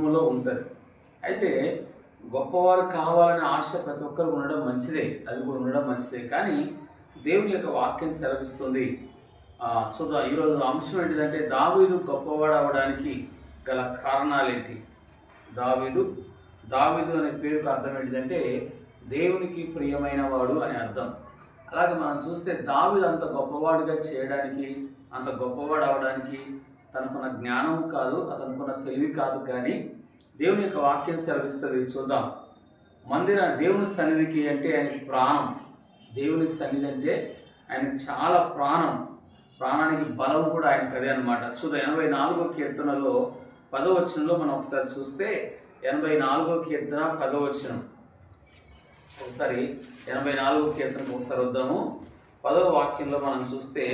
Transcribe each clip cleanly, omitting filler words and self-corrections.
కుటుంబంలో ఉంటుంది. అయితే గొప్పవారు కావాలనే ఆశ ప్రతి ఒక్కరు ఉండడం మంచిదే, అది కూడా ఉండడం మంచిదే. కానీ దేవుని యొక్క వాక్యం సెలవిస్తుంది. చూద్దాం ఈరోజు అంశం ఏంటిదంటే దావీదు గొప్పవాడు అవడానికి గల కారణాలేంటి. దావీదు దావీదు అనే పేరుకు అర్థం ఏంటిదంటే దేవునికి ప్రియమైన వాడు అని అర్థం. అలాగే మనం చూస్తే దావీదు అంత గొప్పవాడిగా చేయడానికి, అంత గొప్పవాడు అవడానికి తనకున్న జ్ఞానం కాదు, అతనుకున్న తెలివి కాదు, కానీ దేవుని యొక్క వాక్యం సెలవిస్తుంది. చూద్దాం. దేవుని సన్నిధికి అంటే ఆయనకి ప్రాణం. దేవుని సన్నిధి అంటే ఆయనకి చాలా ప్రాణం, ప్రాణానికి బలం కూడా ఆయనకు అదే అనమాట. చూద్దాం 84వ కీర్తనలో 10వ వచనంలో మనం ఒకసారి చూస్తే 84వ కీర్తన 10వ వచనం. ఒకసారి 84వ కీర్తనకు ఒకసారి వద్దాము. 10వ వాక్యంలో మనం చూస్తే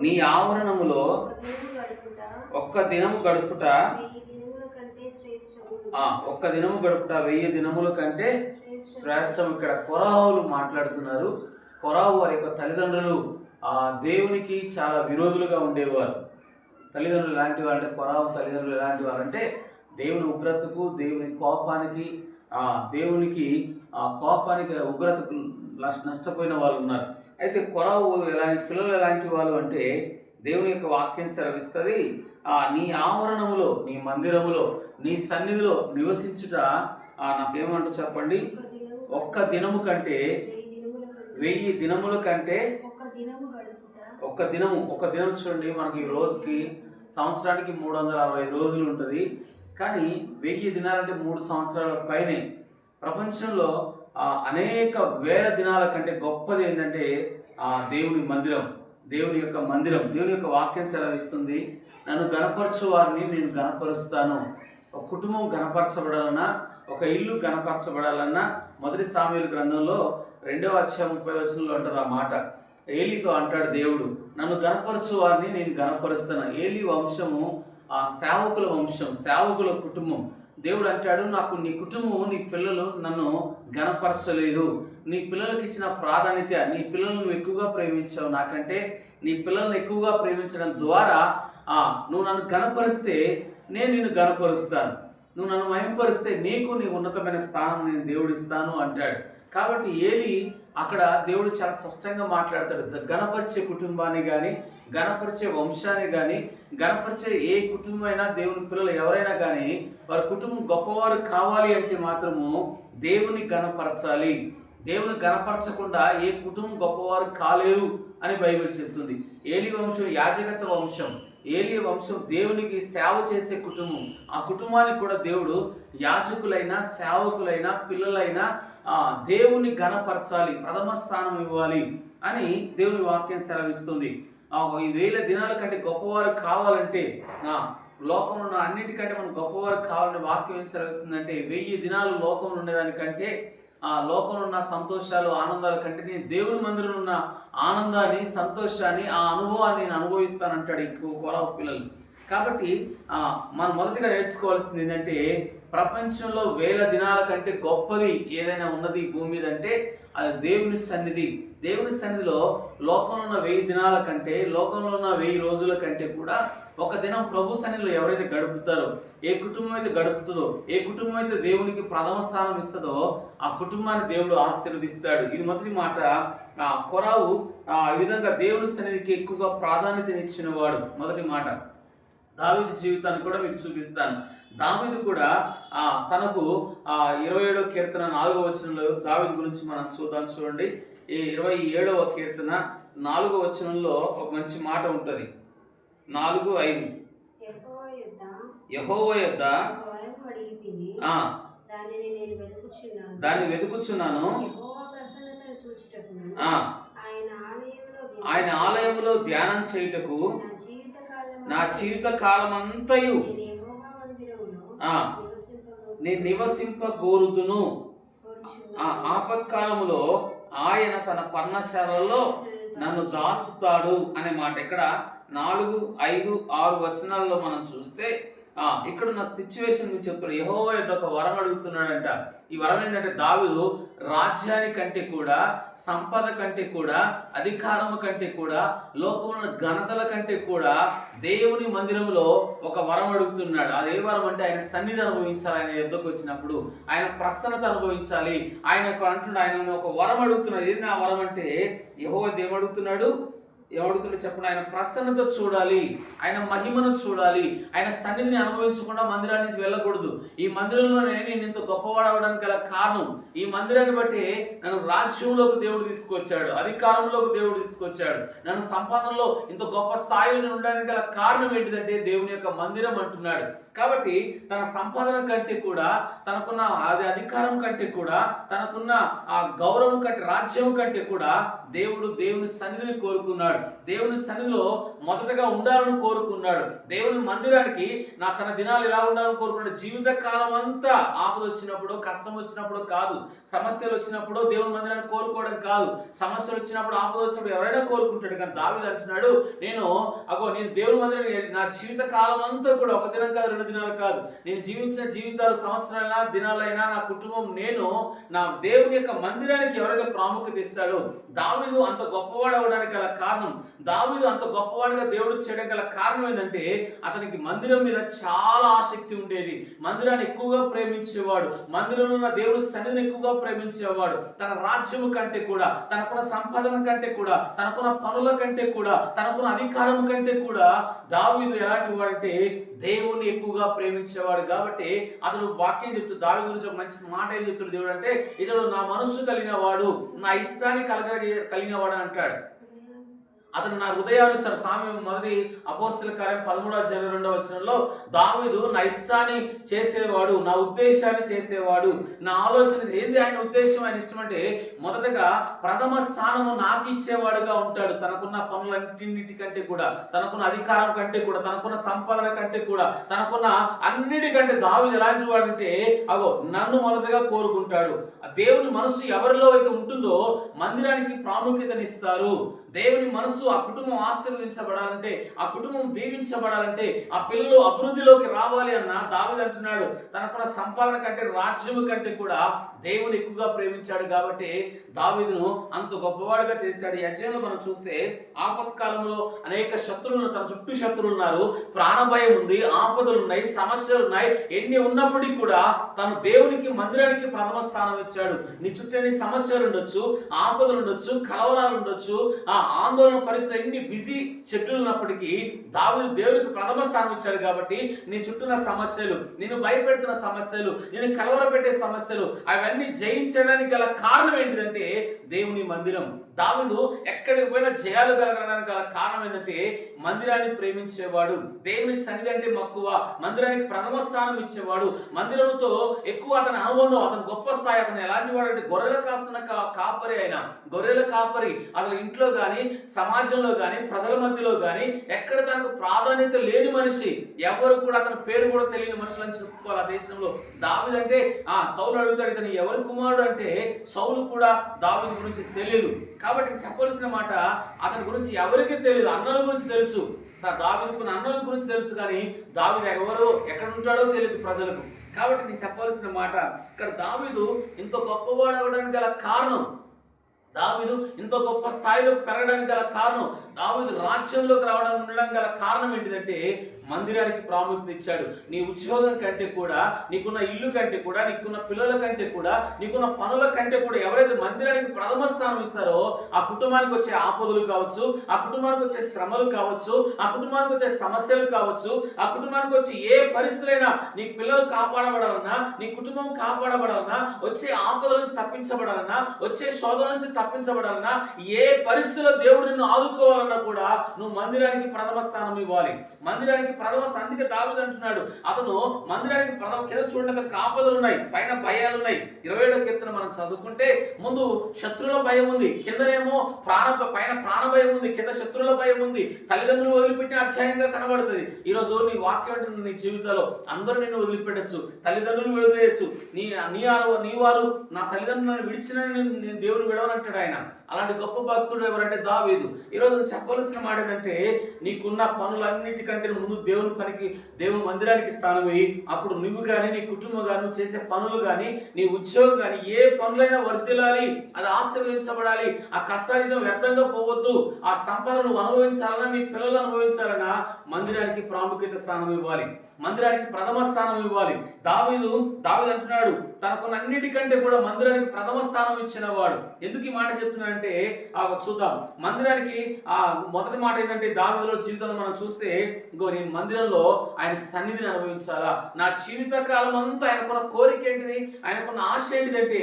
నీ ఆవరణములో ఒక్క దినము గడుపుట 1000 దినముల కంటే శ్రేష్టం. ఇక్కడ కొరాహులు మాట్లాడుతున్నారు. కొరాహు వారి యొక్క తల్లిదండ్రులు దేవునికి చాలా విరోధులుగా ఉండేవారు. తల్లిదండ్రులు ఎలాంటి వారు అంటే, కొరాహు తల్లిదండ్రులు ఎలాంటి వారు అంటే దేవుని ఉగ్రతకు, దేవుని కోపానికి, దేవునికి కోపానికి ఉగ్రతకు నష్టపోయిన వాళ్ళు ఉన్నారు. అయితే కొరాహు పిల్లలు ఎలాంటి వాళ్ళు అంటే దేవుని యొక్క వాక్యం సెలవిస్తుంది, నీ ఆవరణములో, నీ మందిరములో, నీ సన్నిధిలో నివసించుట నాకేమంటూ చెప్పండి, ఒక్క దినము కంటే 1000 దినముల కంటే ఒక దినం చూడండి. మనకి రోజుకి సంవత్సరానికి 365 రోజులు ఉంటుంది. కానీ 1000 దినాలంటే 3 సంవత్సరాల పైనే. ప్రపంచంలో అనేక వేల దినాల కంటే గొప్పది ఏంటంటే దేవుని మందిరం, దేవుని యొక్క మందిరం. దేవుని యొక్క వాక్యం సెలవిస్తుంది, నన్ను గణపరచు వారిని నేను గణపరుస్తాను. ఒక కుటుంబం గణపరచబడాలన్నా, ఒక ఇల్లు గణపరచబడాలన్నా 1 సమూయేలు గ్రంథంలో 2వ అధ్యాయం 30వ వచనంలో అంటారు ఆ మాట. ఏలీతో అంటాడు దేవుడు, నన్ను గణపరచు వారిని నేను గణపరుస్తాను. ఏలీ వంశము సేవకుల వంశం, సేవకుల కుటుంబం. దేవుడు అంటాడు, నాకు నీ కుటుంబం, నీ పిల్లలు నన్ను గణపరచలేదు. నీ పిల్లలకి ఇచ్చిన ప్రాధాన్యత, నీ పిల్లలను నువ్వు ఎక్కువగా ప్రేమించావు నాకంటే. నీ పిల్లలను ఎక్కువగా ప్రేమించడం ద్వారా నువ్వు నన్ను గణపరిస్తే నేను నిన్ను గణపరుస్తాను. నువ్వు నన్ను మహింపరిస్తే నీకు నీ ఉన్నతమైన స్థానం నేను దేవుడు ఇస్తాను అంటాడు. కాబట్టి ఏలీ అక్కడ దేవుడు చాలా స్పష్టంగా మాట్లాడతాడు. గణపరిచే కుటుంబాన్ని కానీ, గణపరిచే వంశాన్ని కానీ, గణపరిచే ఏ కుటుంబం అయినా, దేవుని పిల్లలు ఎవరైనా కానీ వారి కుటుంబం గొప్పవారు కావాలి అంటే మాత్రము దేవుని గణపరచాలి. దేవుని గణపరచకుండా ఏ కుటుంబం గొప్పవారు కాలేరు అని బైబిల్ చెప్తుంది. ఏలీ వంశం యాజకత్వ వంశం. ఏలీ వంశం దేవునికి సేవ చేసే కుటుంబం. ఆ కుటుంబానికి కూడా దేవుడు యాజకులైనా, సేవకులైనా, పిల్లలైనా దేవుని గణపరచాలి, ప్రథమ స్థానం ఇవ్వాలి అని దేవుని వాక్యం సెలవిస్తుంది. ఈ 1000 దినాల కంటే గొప్పవారు కావాలంటే, లోకంలో ఉన్న అన్నిటికంటే మనం గొప్పవారు కావాలని వాక్యం ఏం సెలవిస్తుందంటే 1000 దినాలు లోకంలో ఉండేదానికంటే, లోకంలో ఉన్న సంతోషాలు, ఆనందాల కంటే నేను దేవుని మందిరంలో ఉన్న ఆనందాన్ని, సంతోషాన్ని, ఆ అనుభవాన్ని నేను అనుభవిస్తానంటాడు ఈ కొరాహు పిల్లలు. కాబట్టి మనం మొదటిగా నేర్చుకోవాల్సింది ఏంటంటే, ప్రపంచంలో 1000 దినాల కంటే గొప్పది ఏదైనా ఉన్నది భూమి మీద అంటే అది దేవుని సన్నిధి. దేవుని సన్నిధిలో లోకంలో ఉన్న 1000 దినాల కంటే, లోకంలో ఉన్న 1000 రోజుల కంటే కూడా ఒక దినం ప్రభు సన్నిధిలో ఎవరైతే గడుపుతారో, ఏ కుటుంబం అయితే గడుపుతుందో, ఏ కుటుంబం అయితే దేవునికి ప్రథమ స్థానం ఇస్తుందో ఆ కుటుంబాన్ని దేవుడు ఆశీర్వదిస్తాడు. ఇది మొదటి మాట. కొరాహు ఈ విధంగా దేవుని సన్నిధికి ఎక్కువగా ప్రాధాన్యతనిచ్చిన వాడు. మొదటి మాట. దావీదు జీవితాన్ని కూడా మీకు చూపిస్తాను. దావీదు కూడా తనకు 27వ కీర్తన 4వ వచనంలో దావీదు గురించి మనం చూడండి. ఈ 27వ కీర్తన 4వ వచనంలో ఒక మంచి మాట ఉంటుంది. 4:5 యెహోవా యొద్ద దాన్ని వెతుకుచున్నాను, ఆయన ఆలయములో ధ్యానం చేయుటకు నా జీవిత కాలమంతయు నేను నివసింపగోరుదును. ఆపత్కాలములో ఆయన తన పర్ణశాలలో నన్ను దాచుతాడు అనే మాట. ఇక్కడ 4, 5, 6 వచనాల్లో మనం చూస్తే ఇక్కడున్న సిచ్యువేషన్ గురించి చెప్తాడు. యెహోవా యొద్ద ఒక వరం అడుగుతున్నాడంట. ఈ వరం ఏంటంటే దావీదు రాజ్యానికంటే కూడా, సంపద కంటే కూడా, అధికారము కంటే కూడా, లోకంలో ఘనతల కంటే కూడా దేవుని మందిరంలో ఒక వరం అడుగుతున్నాడు. అది ఏ వరం అంటే ఆయన సన్నిధి అనుభవించాలి. ఆయన యుద్ధకు వచ్చినప్పుడు ఆయన ప్రసన్నత అనుభవించాలి. ఆయన అంటున్నాడు, ఆయన ఒక వరం అడుగుతున్నాడు. ఏంటి ఆ వరం అంటే యెహోవా ఏమడుగుతున్నాడు? చెప్పండి. ఆయన ప్రసన్నత చూడాలి, ఆయన మహిమను చూడాలి, ఆయన సన్నిధిని అనుభవించకుండా మందిరాన్ని నుంచి వెళ్ళకూడదు. ఈ మందిరంలోనే నేను ఇంత గొప్పవాడవడానికి గల కారణం, ఈ మందిరాన్ని బట్టి నన్ను రాజ్యంలోకి దేవుడు తీసుకొచ్చాడు, అధికారంలోకి దేవుడు తీసుకొచ్చాడు, నన్ను సంపాదనలో ఇంత గొప్ప స్థాయిలో ఉండడానికి గల కారణం ఏంటిదంటే దేవుని యొక్క మందిరం అంటున్నాడు. కాబట్టి తన సంపాదన కంటే కూడా, తనకున్న అధికారం కంటే కూడా, తనకున్న ఆ గౌరవం కంటే, రాజ్యం కంటే కూడా దేవుని సన్నిధిని కోరుకున్నాడు. దేవుని సన్నిధిలో మొదటగా ఉండాలని కోరుకున్నాడు. దేవుని మందిరానికి తన దినాలు ఎలా ఉండాలని కోరుకున్నాడు. జీవిత కాలం అంతా ఆపద వచ్చినప్పుడు, కష్టం వచ్చినప్పుడు కాదు, సమస్యలు వచ్చినప్పుడు దేవుని మందిరాన్ని కోరుకోవడం కాదు, సమస్యలు వచ్చినప్పుడు, ఆపద వచ్చినప్పుడు ఎవరైనా కోరుకుంటాడు. కానీ దావీదు అంటున్నాడు, నేను దేవుని మందిరాన్ని నా జీవిత కాలం అంతా కూడా, ఒక దినం కాదు, 2 దినాలు కాదు, నేను జీవించిన జీవితాలు, సంవత్సరాలైనా, దినాలైనా, నా కుటుంబం, నేను నా దేవుని యొక్క మందిరానికి ఎవరైతే ప్రాముఖ్యత ఇస్తాడో, దావీదు అంత గొప్పవాడు అవడానికి గల కారణం, దావీదు అంత గొప్పవాడిగా దేవుడు చేయడం గల కారణం ఏంటంటే అతనికి మందిరం మీద చాలా ఆసక్తి ఉండేది. మందిరాన్ని ఎక్కువగా ప్రేమించేవాడు, మందిరంలో ఉన్న దేవుడి సన్నిధిని ఎక్కువగా ప్రేమించేవాడు. తన రాజ్యము కంటే కూడా, తనకున్న సంపాదన కంటే కూడా, తనకున్న పనుల కంటే కూడా, తనకున్న అధికారం కంటే కూడా దావీదు ఎలాంటి వాడంటే దేవుని ఎక్కువగా ప్రేమించేవాడు. కాబట్టి అతడు వాక్యం చెప్తూ దావీదు గురించి ఒక మంచి మాట ఏం చెప్తాడు దేవుడు అంటే, ఇతడు నా మనస్సు కలిగిన వాడు, నా ఇష్టాన్ని కలిగిన వాడు అని అంటాడు. అతను నా హృదయానుసారం. సామె మొదటి అపోస్తల కార్యం 13:22 దావీదు నా ఇష్టాన్ని చేసేవాడు, నా ఉద్దేశాన్ని చేసేవాడు, నా ఆలోచన ఏంది ఆయన ఉద్దేశం, ఆయన ఇష్టం అంటే మొదటగా ప్రథమ స్థానము నాకు ఇచ్చేవాడుగా ఉంటాడు. తనకున్న పనులన్నిటికంటే కూడా, తనకున్న అధికారం కంటే కూడా, తనకున్న సంపాదన కంటే కూడా, తనకున్న అన్నిటికంటే దావీదు ఎలాంటి వాడు అంటే నన్ను మొదటగా కోరుకుంటాడు. దేవుని మనసు ఎవరిలో అయితే ఉంటుందో మందిరానికి ప్రాముఖ్యతనిస్తారు. దేవుని మనసు, ఆ కుటుంబం ఆశీర్వదించబడాలంటే, ఆ కుటుంబం దీవించబడాలంటే, ఆ పిల్లలు అభివృద్ధిలోకి రావాలి అన్న దావీదు అంటున్నాడు, తనకున్న సంపాదన కంటే, రాజ్యము కంటే కూడా దేవుని ఎక్కువగా ప్రేమించాడు. కాబట్టి దావీదును అంత గొప్పవాడిగా చేశాడు. ఈ అధ్యాయంలో మనం చూస్తే ఆపత్కాలంలో అనేక శత్రువులు, తన చుట్టూ శత్రువులు ఉన్నారు, ప్రాణభయం ఉంది, ఆపదలు ఉన్నాయి, సమస్యలు ఉన్నాయి. ఎన్ని ఉన్నప్పటికీ కూడా తను దేవునికి, మందిరానికి ప్రథమ స్థానం ఇచ్చాడు. నీ చుట్టూ ఎన్ని సమస్యలు ఉండొచ్చు, ఆపదలు ఉండొచ్చు, కలవరాలు ఉండొచ్చు, ఆ ఆందోళన పరిస్థితులు, ఎన్ని బిజీ షెడ్యూల్ ఉన్నప్పటికీ దావీదు దేవునికి ప్రథమ స్థానం ఇచ్చాడు. కాబట్టి నీ చుట్టూన్న సమస్యలు, నేను భయపెడుతున్న సమస్యలు, నేను కలవరపెట్టే సమస్యలు, అవన్నీ జయించడానికి గల కారణం ఏంటిదంటే దేవుని మందిరం. దావీదు ఎక్కడికి పోయినా జయాలు కలగడానికి గల కారణం ఏంటంటే మందిరాన్ని ప్రేమించేవాడు, దేవుని సన్నిధి అంటే మక్కువ, మందిరానికి ప్రథమ స్థానం ఇచ్చేవాడు, మందిరంతో ఎక్కువ అతని అనుబంధం, అతని గొప్ప స్థాయి. అతను ఎలాంటి వాడు అంటే గొర్రెలు కాస్తున్న కాపరి. ఆయన గొర్రెల కాపరి. అతను ఇంట్లో కానీ, సమాజంలో కానీ, ప్రజల మధ్యలో కానీ ఎక్కడ తనకు ప్రాధాన్యత లేని మనిషి, ఎవరు కూడా అతని పేరు కూడా తెలియని మనుషులని చెప్పుకోవాలి ఆ దేశంలో. దావీదు అంటే సౌలు అడుగుతాడు, ఇతను ఎవరి కుమారుడు అంటే సౌలు కూడా దావీదు గురించి తెలియదు. కాబట్టి చెప్పవలసిన మాట, అతని గురించి ఎవరికి తెలియదు. అన్నల గురించి తెలుసు, దావీదుకున్న అన్నల గురించి తెలుసు, కానీ దావీదు ఎవరు, ఎక్కడ ఉంటాడో తెలియదు ప్రజలకు. కాబట్టి నేను చెప్పవలసిన మాట, ఇక్కడ దావీదు ఇంత గొప్పవాడు అవ్వడానికి గల కారణం, దావీదు ఇంత గొప్ప స్థాయిలో పెరగడానికి గల కారణం, దావీదు రాజ్యంలోకి రావడానికి ఉండడానికి గల కారణం ఏంటిదంటే మందిరానికి ప్రాముఖ్యత ఇచ్చాడు. నీ ఉద్యోగం కంటే కూడా, నీకున్న ఇల్లు కంటే కూడా, నీకున్న పిల్లల కంటే కూడా, నీకున్న పనుల కంటే కూడా ఎవరైతే మందిరానికి ప్రథమ స్థానం ఇస్తారో ఆ కుటుంబానికి వచ్చే ఆపదలు కావచ్చు, ఆ కుటుంబానికి వచ్చే శ్రమలు కావచ్చు, ఆ కుటుంబానికి వచ్చే సమస్యలు కావచ్చు, ఆ కుటుంబానికి వచ్చే ఏ పరిస్థితులైనా, నీ పిల్లలు కాపాడబడాలన్నా, నీ కుటుంబం కాపాడబడాలన్నా, వచ్చే ఆపదల నుంచి తప్పించబడాలన్నా, వచ్చే శోధన నుంచి తప్పించబడాలన్నా, ఏ పరిస్థితుల్లో దేవుడు నిన్ను ఆదుకోవాలన్నా కూడా నువ్వు మందిరానికి ప్రథమ స్థానం ఇవ్వాలి. మందిరానికి ప్రథమ స్థానిక దావీదు అంటున్నాడు, అతను మందిరానికి ప్రథమ. కింద చూడండి, అతనికి ఆపదలు ఉన్నాయి, పైన భయాలు ఉన్నాయి. 27వ కీర్తన మనం చదువుకుంటే ముందు శత్రువుల భయం ఉంది, కిందనేమో పైన ప్రాణ భయం ఉంది, కింద శత్రువుల భయం ఉంది. తల్లిదండ్రులు వదిలిపెట్టిన అధ్యాయంగా కనబడుతుంది. ఈరోజు నీ వాక్యం అంటే నీ జీవితంలో అందరూ నిన్ను వదిలిపెట్టచ్చు, తల్లిదండ్రులు వదిలేయచ్చు. నీ వారు నా తల్లిదండ్రులను విడిచిన నేను దేవుడు విడవనంటాడు ఆయన. అలాంటి గొప్ప భక్తుడు ఎవరంటే దావీదు. ఈరోజు నువ్వు చెప్పవలసిన మాట ఏంటంటే నీకున్న పనులన్నిటికంటే ముందు దేవుని పనికి, దేవుని మందిరానికి స్థానం ఇయ్యి. అప్పుడు నువ్వు కానీ, నీ కుటుంబం కానీ, నువ్వు చేసే పనులు కానీ, నీ ఉద్యోగం కానీ, ఏ పనులైనా వర్ధిల్లాలి, అది ఆశీర్వదించబడాలి. ఆ కష్టానికి వ్యర్థంగా పోవద్దు. ఆ సంపాదన నువ్వు అనుభవించాలన్నా, నీ పిల్లలు అనుభవించాలన్నా మందిరానికి ప్రాముఖ్యత స్థానం ఇవ్వాలి, మందిరానికి ప్రథమ స్థానం ఇవ్వాలి. దావీదు అంటున్నాడు, తనకున్న అన్నిటికంటే కూడా మందిరానికి ప్రథమ స్థానం ఇచ్చిన వాడు. ఎందుకు ఈ మాట చెప్తున్నాడంటే చూద్దాం. మందిరానికి మొదటి మాట ఏంటంటే, దావీదులో జీవితంలో మనం చూస్తే, ఇంకో నేను మందిరంలో ఆయన సన్నిధిని అనుభవించాలా. నా జీవిత కాలం అంతా ఆయనకున్న కోరిక ఏంటిది, ఆయనకున్న ఆశ ఏంటిదంటే,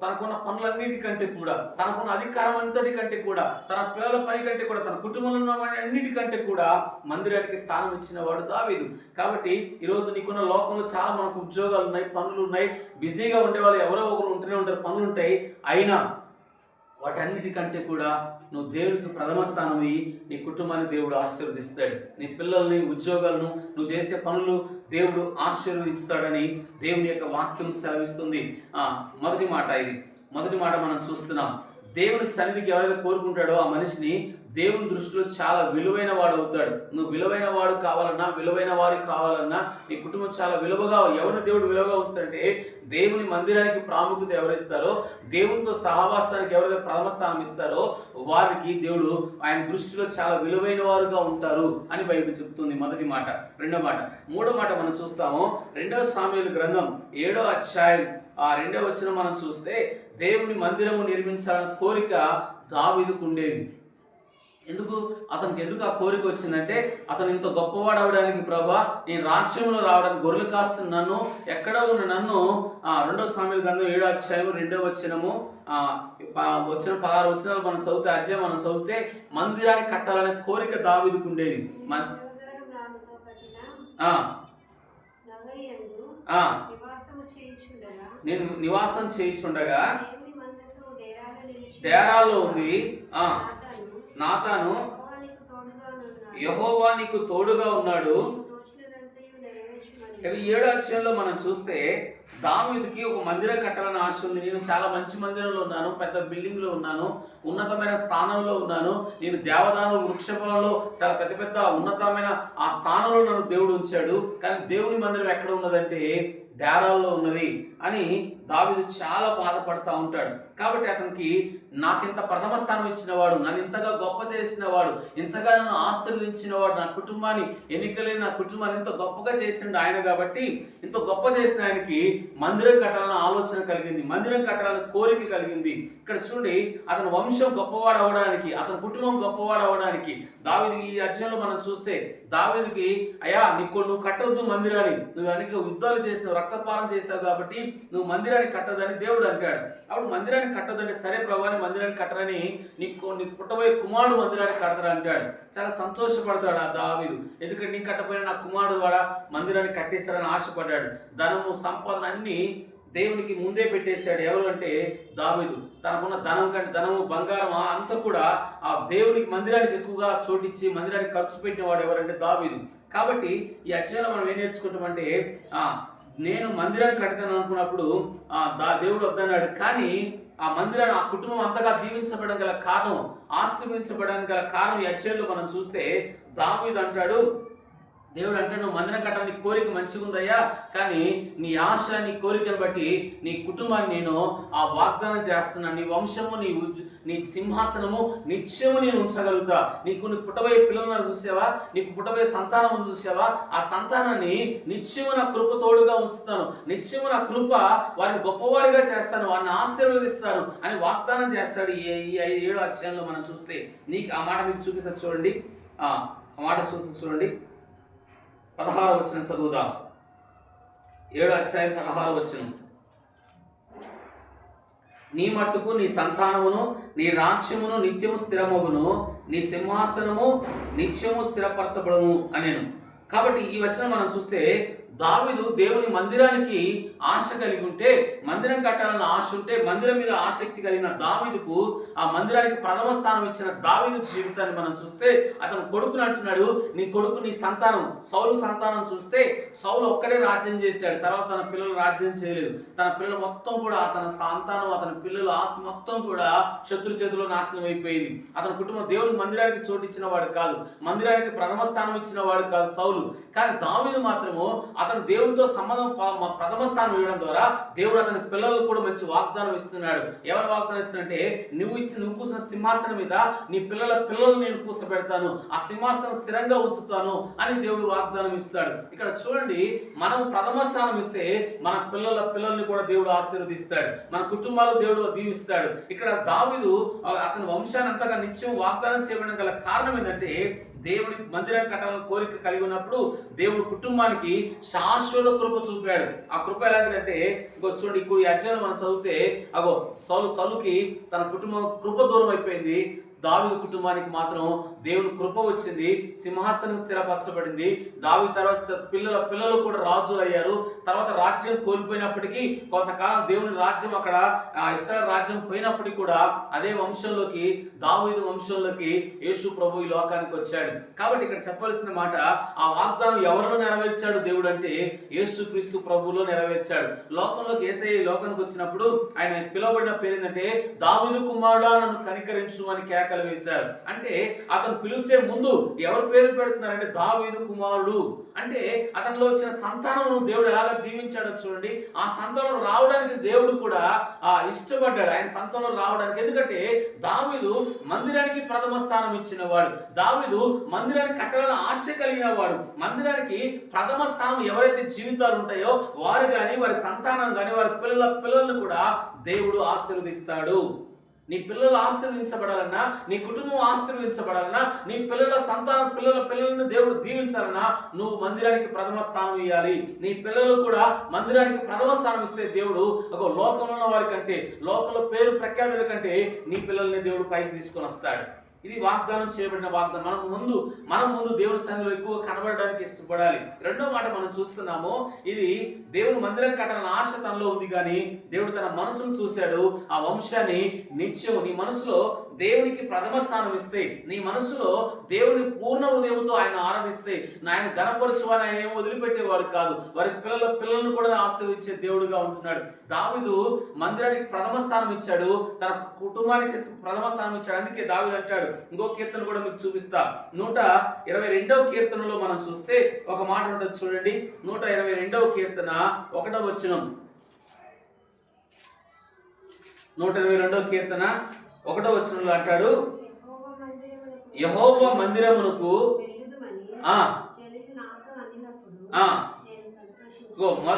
తనకున్న పనులన్నిటికంటే కూడా, తనకున్న అధికారం అంతటికంటే కూడా, తన పిల్లల పని కంటే కూడా, తన కుటుంబంలో ఉన్న అన్నిటికంటే కూడా మందిరానికి స్థానం ఇచ్చిన వాడు దావీదు. కాబట్టి ఈరోజు నీకున్న లోకంలో చాలా మనకు ఉద్యోగాలు ఉన్నాయి, పనులు ఉన్నాయి, బిజీగా ఉండేవాళ్ళు ఎవరో ఒకరు ఉంటూనే ఉంటారు, పనులు ఉంటాయి. అయినా వాటన్నిటికంటే కూడా నువ్వు దేవుడికి ప్రథమ స్థానం ఇయ్యి, నీ కుటుంబాన్ని దేవుడు ఆశీర్వదిస్తాడు. నీ పిల్లల్ని, ఉద్యోగాలను, నువ్వు చేసే పనులు దేవుడు ఆశీర్వదిస్తాడని దేవుని యొక్క వాక్యం సెలవిస్తుంది. మొదటి మాట మనం చూస్తున్నాం. దేవుని సన్నిధికి ఎవరైతే కోరుకుంటాడో ఆ మనిషిని దేవుని దృష్టిలో చాలా విలువైన వాడు అవుతాడు. నువ్వు విలువైన వాడు కావాలన్నా, విలువైన వారు కావాలన్నా, నీ కుటుంబం చాలా విలువగా, ఎవరిని దేవుడు విలువగా ఉంచుతాడంటే, దేవుని మందిరానికి ప్రాముఖ్యత ఎవరిస్తారో, దేవునితో సహవాసానికి ఎవరైతే ప్రథమ స్థానం ఇస్తారో వారికి దేవుడు ఆయన దృష్టిలో చాలా విలువైన వారుగా ఉంటారు అని బైబిల్ చెప్తుంది. మొదటి మాట. రెండో మాట, మూడో మాట మనం చూస్తాము. 2 సామెయేలు గ్రంథం 7వ అధ్యాయం 2వ వచనం మనం చూస్తే, దేవుని మందిరము నిర్మించాలన్న కోరిక దావీదుకు ఉండేది. అతనికి ఆ కోరిక వచ్చిందంటే, అతను ఇంత గొప్పవాడు అవడానికి, ప్రభా నేను రాజ్యంలో రావడానికి, గొర్రెలు కాస్తున్న నన్ను, ఎక్కడ ఉన్న నన్ను 2 సామెయేలు గ్రంథం 7వ అధ్యాయం 2వ వచనము వచ్చిన 16 వచనాలు మనం చదివితే, అధ్యాయం మనం చదివితే, మందిరాన్ని కట్టాలనే కోరిక దావీదుకు ఉండేది. నేను నివాసం చేయించుండగా డేరాల్లో ఉంది నాతాను, యెహోవా నీకు తోడుగా ఉన్నాడు. 7వ అధ్యాయంలో మనం చూస్తే, దావీదుకి ఒక మందిరం కట్టాలని ఆశ ఉంది. నేను చాలా మంచి మందిరంలో ఉన్నాను, పెద్ద బిల్డింగ్లో ఉన్నాను, ఉన్నతమైన స్థానంలో ఉన్నాను, నేను దేవదాను వృక్షఫలంలో చాలా పెద్ద ఉన్నతమైన ఆ స్థానంలో నన్ను దేవుడు ఉంచాడు. కానీ దేవుని మందిరం ఎక్కడ ఉన్నదంటే డేరాల్లో ఉన్నది అని దావీదు చాలా బాధపడతా ఉంటాడు. కాబట్టి అతనికి నాకింత ప్రథమ స్థానం ఇచ్చిన వాడు, నన్ను ఇంతగా గొప్ప చేసిన వాడు, ఇంతగా నన్ను ఆశీర్వదించిన వాడు, నా కుటుంబాన్ని, ఎన్నికలేని నా కుటుంబాన్ని ఇంత గొప్పగా చేసిండు ఆయన. కాబట్టి ఇంత గొప్ప చేసిన ఆయనకి మందిరం కట్టాలన్న ఆలోచన కలిగింది, మందిరం కట్టాలన్న కోరిక కలిగింది. ఇక్కడ చూడండి, అతని వంశం గొప్పవాడు అవడానికి, అతని కుటుంబం గొప్పవాడు అవడానికి దావీదుకి ఈ అధ్యాయంలో మనం చూస్తే, దావీదుకి అయ్యా నువ్వు కట్టొద్దు మందిరాన్ని, నువ్వు అనేక యుద్ధాలు చేసినావు, రక్తపాతం చేశావు, కాబట్టి నువ్వు మందిరాన్ని కట్టదని దేవుడు అంటాడు. అప్పుడు మందిరాన్ని కట్టదంటే, సరే ప్రభాని మందిరాన్ని కట్టరని, నీకు పుట్టబోయే కుమారుడు మందిరాన్ని కడతాడు అంటాడు. చాలా సంతోషపడతాడు ఆ దావీదు. ఎందుకంటే నీ కట్టపోయిన నా కుమారుడు ద్వారా మందిరాన్ని కట్టేస్తాడని ఆశపడ్డాడు. ధనము, సంపాదన అన్ని దేవునికి ముందే పెట్టేశాడు. ఎవరు అంటే దావీదు. తనకున్న ధనము, బంగారం అంతా కూడా ఆ దేవునికి, మందిరానికి ఎక్కువగా చోటిచ్చి మందిరానికి ఖర్చు పెట్టిన వాడు ఎవరంటే దావీదు. కాబట్టి ఈ అధ్యాయంలో మనం ఏం నేర్చుకుంటామంటే, నేను మందిరాన్ని కడతాను అనుకున్నప్పుడు దేవుడు వద్దన్నాడు. కానీ ఆ మందిరాన్ని, ఆ కుటుంబం అంతగా దీవించబడడం గల కారణం, ఆశీర్వదించబడడానికి గల కారణం ఈ అధ్యాయంలో మనం చూస్తే, దావీదు అంటాడు, దేవుడు అంటే నువ్వు మందిరం కట్టాలని కోరిక మంచిగా ఉందయ్యా, కానీ నీ ఆశ, నీ కోరికను బట్టి నీ కుటుంబాన్ని నేను ఆ వాగ్దానం చేస్తున్నాను. నీ వంశము, నీ సింహాసనము నిత్యము నేను ఉంచగలుగుతా. నీకు పుట్టబోయే పిల్లలను చూసావా, నీకు పుట్టబోయే సంతానం చూసావా, ఆ సంతానాన్ని నిత్యము నా కృప తోడుగా ఉంచుతాను, నిత్యము నా కృప వారిని గొప్పవారిగా చేస్తాను, వారిని ఆశీర్వదిస్తాను అని వాగ్దానం చేస్తాడు. ఈ 7వ అధ్యాయంలో మనం చూస్తే, నీకు ఆ మాట మీకు చూపిస్తా చూడండి. ఆ మాట చూడండి, 16వ వచనం చదువుదాం. 7వ అధ్యాయం 16వ వచనం. నీ మట్టుకు నీ సంతానమును, నీ రాజ్యమును నిత్యము స్థిరమగును, నీ సింహాసనము నిత్యము స్థిరపరచబడును అనేను. కాబట్టి ఈ వచనం మనం చూస్తే దావీదు దేవుని మందిరానికి ఆశ కలిగి ఉంటే, మందిరం కట్టాలన్న ఆశ ఉంటే, మందిరం మీద ఆసక్తి కలిగిన దావీదుకు ఆ మందిరానికి ప్రథమ స్థానం ఇచ్చిన దావీదు జీవితాన్ని మనం చూస్తే, అతను కొడుకుని అంటున్నాడు, నీ కొడుకు నీ సంతానం సౌలు సంతానం చూస్తే సౌలు ఒక్కడే రాజ్యం చేశాడు, తర్వాత తన పిల్లలు రాజ్యం చేయలేదు. తన పిల్లలు మొత్తం కూడా, తన సంతానం, అతని పిల్లలు ఆస్తి మొత్తం కూడా శత్రు చేతిలో నాశనం అయిపోయింది. అతని కుటుంబం దేవుడికి మందిరానికి చోటు ఇచ్చిన వాడు కాదు, మందిరానికి ప్రథమ స్థానం ఇచ్చిన వాడు కాదు సౌలు. కానీ దావీదు మాత్రము అతను దేవుడితో సంబంధం ప్రథమ స్థానం ఇవ్వడం ద్వారా దేవుడు అతని పిల్లలకు కూడా మంచి వాగ్దానం ఇస్తున్నాడు. ఎవరు వాగ్దానం ఇస్తున్నాడంటే, నువ్వు కూర్చున్న సింహాసనం మీద నీ పిల్లలు నేను కూర్చోబెడతాను, ఆ సింహాసనం స్థిరంగా ఉంచుతాను అని దేవుడు వాగ్దానం ఇస్తాడు. ఇక్కడ చూడండి, మనం ప్రథమ స్థానం ఇస్తే మన పిల్లల్ని కూడా దేవుడు ఆశీర్వదిస్తాడు, మన కుటుంబాలు దేవుడు దీవిస్తాడు. ఇక్కడ దావీదు అతని వంశాన్ని అంతగా నిత్యం వాగ్దానం చేయడం గల కారణం ఏంటంటే, దేవుడి మందిరం కట్టాలని కోరిక కలిగి ఉన్నప్పుడు దేవుడు కుటుంబానికి శాశ్వత కృప చూపాడు. ఆ కృప ఎలాంటిదంటే, ఇంకో చూడండి, ఇప్పుడు ఈ అధ్యాయం మనం చదివితే సౌలుకి తన కుటుంబం కృప దూరం అయిపోయింది, దావీదు కుటుంబానికి మాత్రం దేవుని కృప వచ్చింది, సింహాసనం స్థిరపరచబడింది. దావీదు తర్వాత పిల్లలు కూడా రాజులు అయ్యారు. తర్వాత రాజ్యం కోల్పోయినప్పటికీ కొంతకాలం దేవుని రాజ్యం అక్కడ ఇశ్రాయేలు రాజ్యం పోయినప్పటికీ కూడా అదే వంశంలోకి, దావీదు వంశంలోకి యేసు ప్రభు ఈ లోకానికి వచ్చాడు. కాబట్టి ఇక్కడ చెప్పవలసిన మాట, ఆ వాగ్దానం ఎవరిలో నెరవేర్చాడు దేవుడు అంటే యేసుక్రీస్తు ప్రభువులో నెరవేర్చాడు. లోకంలోకి యేసయ్య లోకానికి వచ్చినప్పుడు ఆయన పిలువబడిన పేరు ఏంటంటే, దావీదు కుమారుడా నన్ను కనికరించు అని కేక వేశారు. అంటే అతను పిలిచే ముందు ఎవరు పేరు పెడుతున్నారంటే దావీదు కుమారుడు. అంటే అతనిలో వచ్చిన సంతానమును దేవుడు ఎలాగ దీవించాడో చూడండి. ఆ సంతానం రావడానికి దేవుడు కూడా ఇష్టపడ్డాడు, ఆయన సంతానం రావడానికి. ఎందుకంటే దావీదు మందిరానికి ప్రథమ స్థానం ఇచ్చిన వాడు, దావీదు మందిరానికి కట్టాలని ఆశ కలిగిన వాడు. మందిరానికి ప్రథమ స్థానం ఎవరైతే జీవితాలు ఉంటాయో వారు కానీ, వారి సంతానం కానీ, వారి పిల్లలను కూడా దేవుడు ఆశీర్వదిస్తాడు. నీ పిల్లలు ఆశీర్వదించబడాలన్నా, నీ కుటుంబం ఆశీర్వదించబడాలన్నా, నీ పిల్లల సంతానం పిల్లలను దేవుడు దీవించాలన్నా నువ్వు మందిరానికి ప్రథమ స్థానం ఇవ్వాలి. నీ పిల్లలు కూడా మందిరానికి ప్రథమ స్థానం ఇస్తే దేవుడు లోకంలో ఉన్న వారి కంటే, లోకంలో పేరు ప్రఖ్యాతుల కంటే నీ పిల్లల్ని దేవుడు పైకి తీసుకొని వస్తాడు. ఇది వాగ్దానం చేయబడిన వాగ్దానం. మనం ముందు దేవుడి స్థానంలో ఎక్కువ కనబడడానికి ఇష్టపడాలి. రెండో మాట మనం చూస్తున్నాము, ఇది దేవుడు మందిరాన్ని కట్టాలని ఆశ తనలో ఉంది, కానీ దేవుడు తన మనసును చూశాడు. ఆ వంశాన్ని నిత్యం నీ మనసులో దేవునికి ప్రథమ స్థానం ఇస్తే, నీ మనసులో దేవుని పూర్ణ హృదయంతో ఆయన ఆరాధిస్తే, ఆయన గణపరచువాని ఆయన ఏమో వదిలిపెట్టేవాడు కాదు, వారి పిల్లలను కూడా ఆశీర్వదించే దేవుడుగా ఉంటున్నాడు. దావీదు మందిరానికి ప్రథమ స్థానం ఇచ్చాడు, తన కుటుంబానికి ప్రథమ స్థానం ఇచ్చాడు. అందుకే దావీదు అంటాడు, ఇంకో కీర్తన కూడా మీకు చూపిస్తా, 122వ కీర్తనలో మనం చూస్తే ఒక మాట ఉంటుంది చూడండి. 122వ కీర్తన 1వ వచనం, 122వ కీర్తన 1వ వచనంలో అంటాడు, యెహోవా మందిరమునకు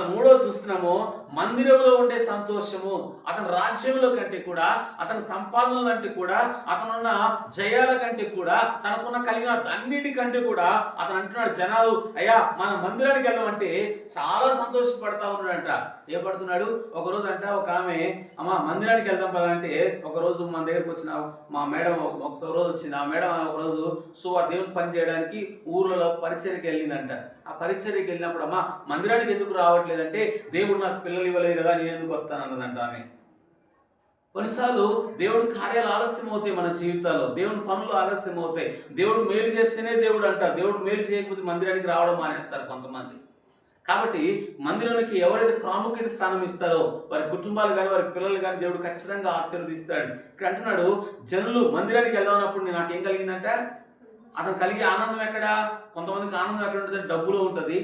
మూడో చూస్తున్నాము, మందిరంలో ఉండే సంతోషము అతని రాజ్యంలో కంటే కూడా, అతని సంపాదనల కంటే కూడా, అతనున్న జయాల కంటే కూడా, తనకున్న కలిగిన అన్నిటికంటే కూడా అతను అంటున్నాడు, జనాలు అయ్యా మన మందిరానికి వెళ్ళమంటే చాలా సంతోషపడతా ఉన్నాడంట. ఏ పడుతున్నాడు? ఒకరోజు అంట ఒక ఆమె, అమ్మ మందిరానికి వెళ్దాం పదంటే, ఒకరోజు మన దగ్గరకు వచ్చిన మా మేడం ఒక రోజు వచ్చింది. ఆ మేడం ఒకరోజు దేవుని పని చేయడానికి ఊర్లలో పరిచర్యకి వెళ్ళిందంట. ఆ పరిచర్యకి వెళ్ళినప్పుడు, అమ్మ మందిరానికి ఎందుకు రావట్లేదంటే, దేవుడు నాకు పిల్లలు ఇవ్వలేదు కదా, నేను ఎందుకు వస్తాను అన్నదంట ఆమె. కొన్నిసార్లు దేవుడు కార్యాలు ఆలస్యం అవుతాయి, మన జీవితాల్లో దేవుని పనులు ఆలస్యం అవుతాయి. దేవుడు మేలు చేస్తేనే దేవుడు అంట, దేవుడు మేలు చేయకపోతే మందిరానికి రావడం మానేస్తారు కొంతమంది. కాబట్టి మందిరానికి ఎవరైతే ప్రాముఖ్యత స్థానం ఇస్తారో వారి కుటుంబాలు కానీ, వారి పిల్లలు కానీ దేవుడు ఖచ్చితంగా ఆశీర్వదిస్తాడు. ఇక్కడ అంటున్నాడు, జనులు మందిరానికి వెళ్దామన్నప్పుడు నాకేం కలిగిందంట, అతను కలిగే ఆనందం ఎక్కడ? కొంతమందికి ఆనందం ఎక్కడ ఉంటుంది? డబ్బులో ఉంటుంది,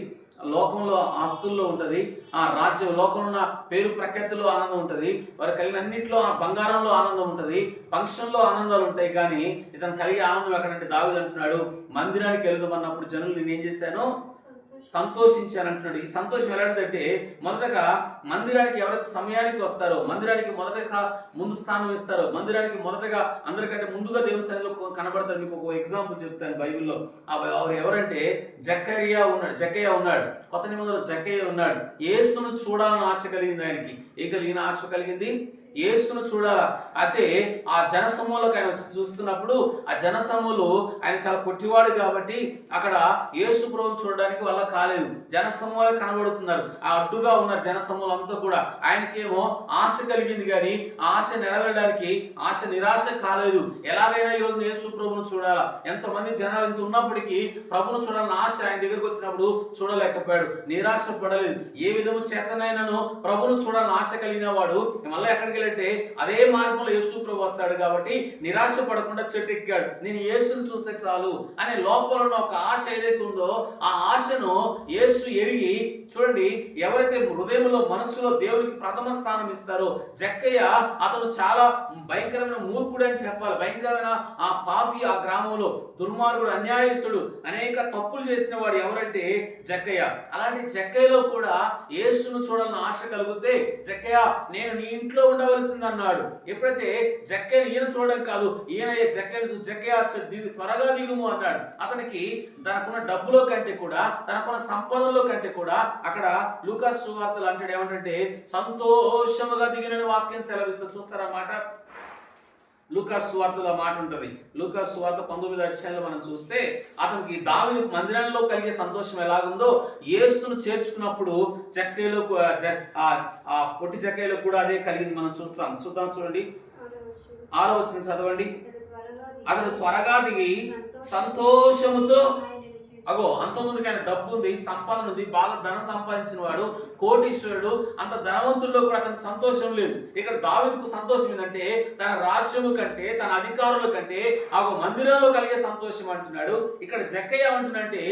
లోకంలో ఆస్తుల్లో ఉంటుంది, ఆ రాజ్యం లోకంలో ఉన్న పేరు ప్రఖ్యాతుల్లో ఆనందం ఉంటుంది, వారు కలిగిన అన్నింటిలో బంగారంలో ఆనందం ఉంటుంది, ఫంక్షన్లో ఆనందాలు ఉంటాయి. కానీ ఇతను కలిగే ఆనందం ఎక్కడంటే, దావీదు అంటున్నాడు, మందిరానికి వెళదామన్నప్పుడు జనులు నేనేం చేశాను, సంతోషించానంటున్నాడు. ఈ సంతోషం ఎలాంటిదంటే, మొదటగా మందిరానికి ఎవరైతే సమయానికి వస్తారో, మందిరానికి మొదటగా ముందు స్థానం ఇస్తారో, మందిరానికి మొదటగా అందరికంటే ముందుగా దేవుని సన్నిధిలో కనబడతారు. మీకు ఒక ఎగ్జాంపుల్ చెప్తాను బైబిల్లో. వారు ఎవరంటే జక్కయ్య ఉన్నాడు, కొత్త నిబంధనలో జక్కయ్య ఉన్నాడు. యేసును చూడాలని ఆశ కలిగింది ఆయనకి. ఏ కలిగిన ఆశ కలిగింది? యేసును చూడాలా. అయితే ఆ జనసమూహంలోకి ఆయన వచ్చి చూస్తున్నప్పుడు ఆ జనసమూహంలో ఆయన చాలా పొట్టివాడు కాబట్టి అక్కడ యేసు ప్రభువును చూడడానికి వల్ల కాలేదు. జనసమూహాలు కనబడుతున్నారు, ఆ అడ్డుగా ఉన్నారు జనసమూహం అంతా కూడా. ఆయనకేమో ఆశ కలిగింది కానీ ఆ ఆశ నెరవేరడానికి ఆశ నిరాశ కాలేదు. ఎలాగైనా ఈరోజు యేసు ప్రభువును చూడాలా. ఎంతమంది జనాలు ఇంత ఉన్నప్పటికీ ప్రభువును చూడాలని ఆశ ఆయన దగ్గరకు వచ్చినప్పుడు చూడలేకపోయాడు, నిరాశ పడలేదు. ఏ విధము చేతనైనాను ప్రభువును చూడాలని ఆశ కలిగిన వాడు మళ్ళీ ఎక్కడికి వెళ్ళంటే అదే మార్గంలో యేసు ప్రభు వస్తాడు కాబట్టి నిరాశ పడకుండా చెట్టు ఎక్కాడు. నేను యేసును చూస్తే చాలు అనే లోపల ఉన్న ఒక ఆశ ఏదైతే ఉందో ఆ ఆశను యేసు ఎరిగి, చూడండి, ఎవరైతే హృదయంలో మనస్సులో దేవునికి ప్రథమ స్థానం ఇస్తారో, జక్కయ్య అతను చాలా భయంకరమైన మూర్ఖుడు అని చెప్పాలి. భయంకరమైన ఆ పాపి, ఆ గ్రామంలో దుర్మార్గుడు, అన్యాయస్తుడు, అనేక తప్పులు చేసిన వాడు ఎవరంటే జక్కయ్య. అలాంటి జక్కయ్యలో కూడా యేసును చూడాలని ఆశ కలిగితే, జక్కయ్య నేను నీ ఇంట్లో ఉండవలసింది అన్నాడు. ఎప్పుడైతే జక్కయ్య ఈయన చూడడం కాదు, ఈయన జక్కయ్య త్వరగా దిగుము అన్నాడు. అతనికి తనకున్న డబ్బులో కంటే కూడా, తనకున్న సంపదలో కంటే కూడా అక్కడ లూకా సువార్తలు అంటాడు ఏమంటే సంతోషముగా దిగిన వాక్యం సెలవిస్తుంది. చూస్తారా మాట? లూకా సువార్తలో మాట ఉంటుంది. లూకా సువార్త 19వ అధ్యాయంలో మనం చూస్తే అతనికి దావీదు మందిరంలో కలిగే సంతోషం ఎలాగుందో యేసును చేర్చుకున్నప్పుడు జక్కయ్యలో పొట్టి జక్కయ్యలో కూడా అదే కలిగింది మనం చూద్దాం. చూడండి 6వ వచనం చదవండి. అతడు త్వరగా దిగి సంతోషముతో, అగో అంతకుముందుకు ఆయన డబ్బు ఉంది, సంపాదన ఉంది, బాగా ధనం సంపాదించిన వాడు, కోటీశ్వరుడు, అంత ధనవంతుల్లో కూడా అతనికి సంతోషం లేదు. ఇక్కడ దావీదుకు సంతోషం ఏంటంటే తన రాజ్యము కంటే, తన అధికారుల కంటే ఆ మందిరంలో కలిగే సంతోషం అంటున్నాడు. ఇక్కడ జక్కయ్య అంటున్నంటే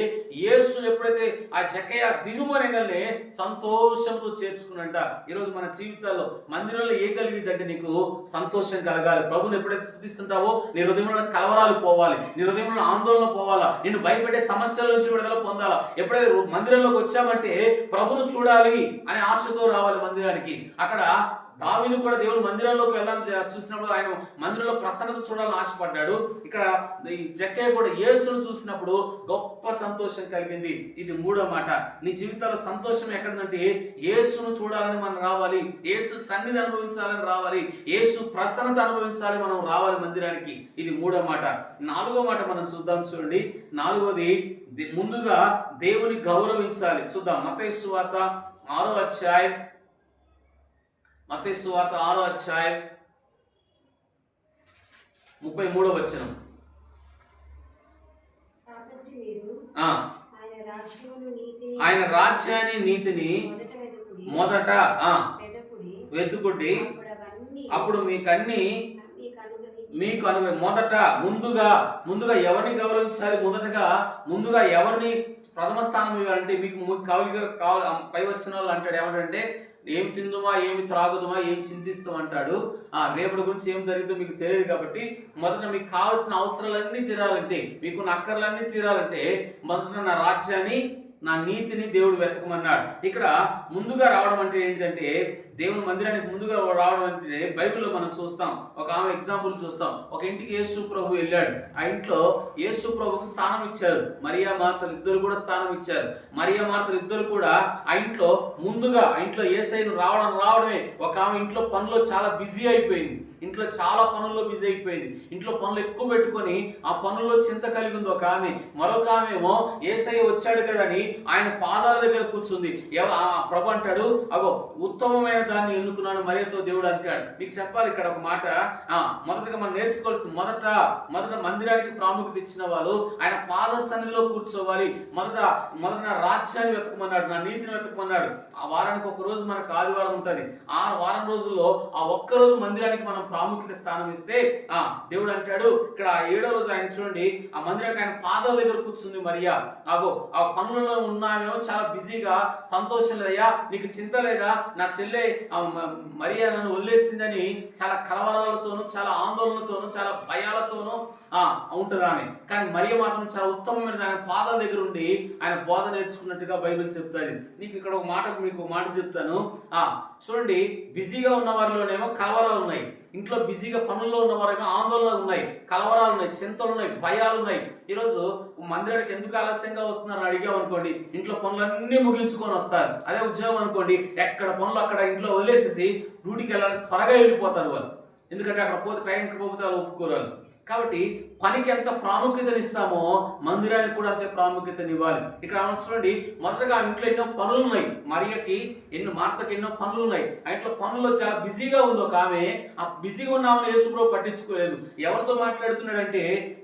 యేసు ఎప్పుడైతే ఆ జక్కయ్య దిగుమనగానే సంతోషంతో చేర్చుకున్నంట. ఈరోజు మన జీవితాల్లో మందిరంలో ఏ కలిగిద్దంటే నీకు సంతోషం కలగాలి. ప్రభుని ఎప్పుడైతే స్తుతిస్తుంటావో నీ హృదయంలో కలవరాలు పోవాలి, నీ హృదయంలో ఆందోళన పోవాలా, నిన్ను భయపెట్టే సమస్య నుంచి విడుదల పొందాలా. ఎప్పుడైతే మందిరంలోకి వచ్చామంటే ప్రభును చూడాలి అనే ఆశతో రావాలి మందిరానికి. అక్కడ దావీదు కూడా దేవుడు మందిరంలోకి వెళ్ళాలని చూసినప్పుడు ఆయన మందిరంలో ప్రసన్నత చూడాలని ఆశపడ్డాడు. ఇక్కడ ఈ జక్కయ్య కూడా యేసును చూసినప్పుడు గొప్ప సంతోషం కలిగింది. ఇది 3వ మాట. నీ జీవితంలో సంతోషం ఎక్కడంటే యేసును చూడాలని మనం రావాలి, యేసు సన్నిధి అనుభవించాలని రావాలి, యేసు ప్రసన్నత అనుభవించాలని మనం రావాలి మందిరానికి. ఇది 3వ మాట. 4వ మాట మనం చూద్దాం. చూడండి, 4వది ముందుగా దేవుని గౌరవించాలి. చూద్దాం. మత్తయి సువార్త 6వ అధ్యాయం, మత్తయి సువార్త 6వ అధ్యాయం 33వ వచనం. ఆయన రాజ్యాన్ని నీతిని మొదట వెతుకుడి, అప్పుడు మీకన్నీ మీకు మొదట ముందుగా ఎవరిని గౌరవించాలి? ముందుగా ఎవరిని ప్రథమ స్థానం ఇవ్వాలంటే మీకు పై వచ్చిన వాళ్ళు అంటాడు ఏమంటే ఏమి తిందుమా, ఏమి త్రాగుదుమా, ఏం చింతిస్తాం అంటాడు. రేపటి గురించి ఏం జరిగిందో మీకు తెలియదు కాబట్టి మొదట మీకు కావాల్సిన అవసరాలన్నీ తీరాలంటే, మీకున్న అక్కర్లన్నీ తీరాలంటే మొదట నా రాజ్యాన్ని, నా నీతిని దేవుడు వెతకమన్నాడు. ఇక్కడ ముందుగా రావడం అంటే ఏంటంటే దేవుని మందిరానికి ముందుగా రావడం అంటే బైబిల్లో మనం చూస్తాం. ఒక ఆమె ఎగ్జాంపుల్ చూస్తాం. ఒక ఇంటికి యేసు ప్రభు వెళ్ళాడు. ఆ ఇంట్లో యేసు ప్రభుకు స్థానం ఇచ్చారు. మరియా మార్తలు ఇద్దరు కూడా స్థానం ఇచ్చారు. మరియా మార్తలు ఇద్దరు కూడా ఆ ఇంట్లో ముందుగా ఆ ఇంట్లో యేసయ్యను రావడమే. ఒక ఆమె ఇంట్లో పనుల్లో చాలా బిజీ అయిపోయింది. ఇంట్లో చాలా పనుల్లో బిజీ అయిపోయింది. ఇంట్లో పనులు ఎక్కువ పెట్టుకొని ఆ పనుల్లో చింత కలిగి ఉంది ఒక ఆమె. మరొక ఆమె ఏమో యేసయ్య వచ్చాడు కదా అని ఆయన పాదాల దగ్గర కూర్చుంది. ప్రభు అంటాడు, అగో ఉత్తమమైన దాన్ని ఎన్నుకున్నాను మరియతో దేవుడు అంటాడు. మీకు చెప్పాలి ఇక్కడ ఒక మాట. మొదటగా మనం నేర్చుకోవాల్సింది, మొదట మందిరానికి ప్రాముఖ్యత ఇచ్చిన వాళ్ళు ఆయన పాద సన్నిధిలో కూర్చోవాలి. మొదట నా రాజ్యాన్ని వెతకమన్నాడు, నా నీతిని వెతకమన్నాడు. ఆ వారానికి ఒక రోజు మనకు ఆదివారం ఉంటుంది. ఆ వారం రోజుల్లో ఆ ఒక్కరోజు మందిరానికి మనం ప్రాముఖ్యత స్థానం ఇస్తే దేవుడు అంటాడు ఇక్కడ 7వ రోజు ఆయన చూడండి ఆ మందిరానికి ఆయన పాదాల దగ్గర కూర్చుంది మరియా. ఆ పనులలో ఉన్నామేమో చాలా బిజీగా, సంతోషం లేదయ్యా, నీకు చింత లేదా, నా చెల్లె మరియా నన్ను వదిలేసిందని చాలా కలవరాలతోనూ, చాలా ఆందోళనతోనూ, చాలా భయాలతోనూ ఉంటుందా అని. కానీ మరియ మాత్రం చాలా ఉత్తమమైన ఆయన పాదాల దగ్గర ఉండి ఆయన బోధ నేర్చుకున్నట్టుగా బైబిల్ చెప్తుంది. నీకు ఇక్కడ మీకు మాట చెప్తాను. చూడండి, బిజీగా ఉన్న వారిలోనేమో కలవరాలు ఉన్నాయి, ఇంట్లో బిజీగా పనుల్లో ఉన్నవారేమో ఆందోళనలు ఉన్నాయి, కలవరాలు ఉన్నాయి, చింతలు ఉన్నాయి, భయాలు ఉన్నాయి. ఈరోజు మందిరానికి ఎందుకు ఆలస్యంగా వస్తున్నారని అడిగామనుకోండి, ఇంట్లో పనులన్నీ ముగించుకొని వస్తారు. అదే ఉద్యోగం అనుకోండి, ఎక్కడ పనులు అక్కడ ఇంట్లో వదిలేసేసి డ్యూటీకి వెళ్ళాలని త్వరగా వెళ్ళిపోతారు వాళ్ళు. ఎందుకంటే అక్కడ పోతే టైంకి పోతే వాళ్ళు ఒప్పుకోరాలు. కాబట్టి పనికి ఎంత ప్రాముఖ్యతనిస్తామో మందిరానికి కూడా అంతే ప్రాముఖ్యతనివ్వాలి. ఇక్కడ చూడండి, మొదటగా ఇంట్లో ఎన్నో పనులు ఉన్నాయి. మార్తకి ఎన్నో పనులు ఉన్నాయి. ఆ ఇంట్లో పనుల్లో చాలా బిజీగా ఉంది ఒక ఆమె. ఆ బిజీగా ఉన్నామని యేసుప్రభు పట్టించుకోలేదు. ఎవరితో మాట్లాడుతున్నాడంటే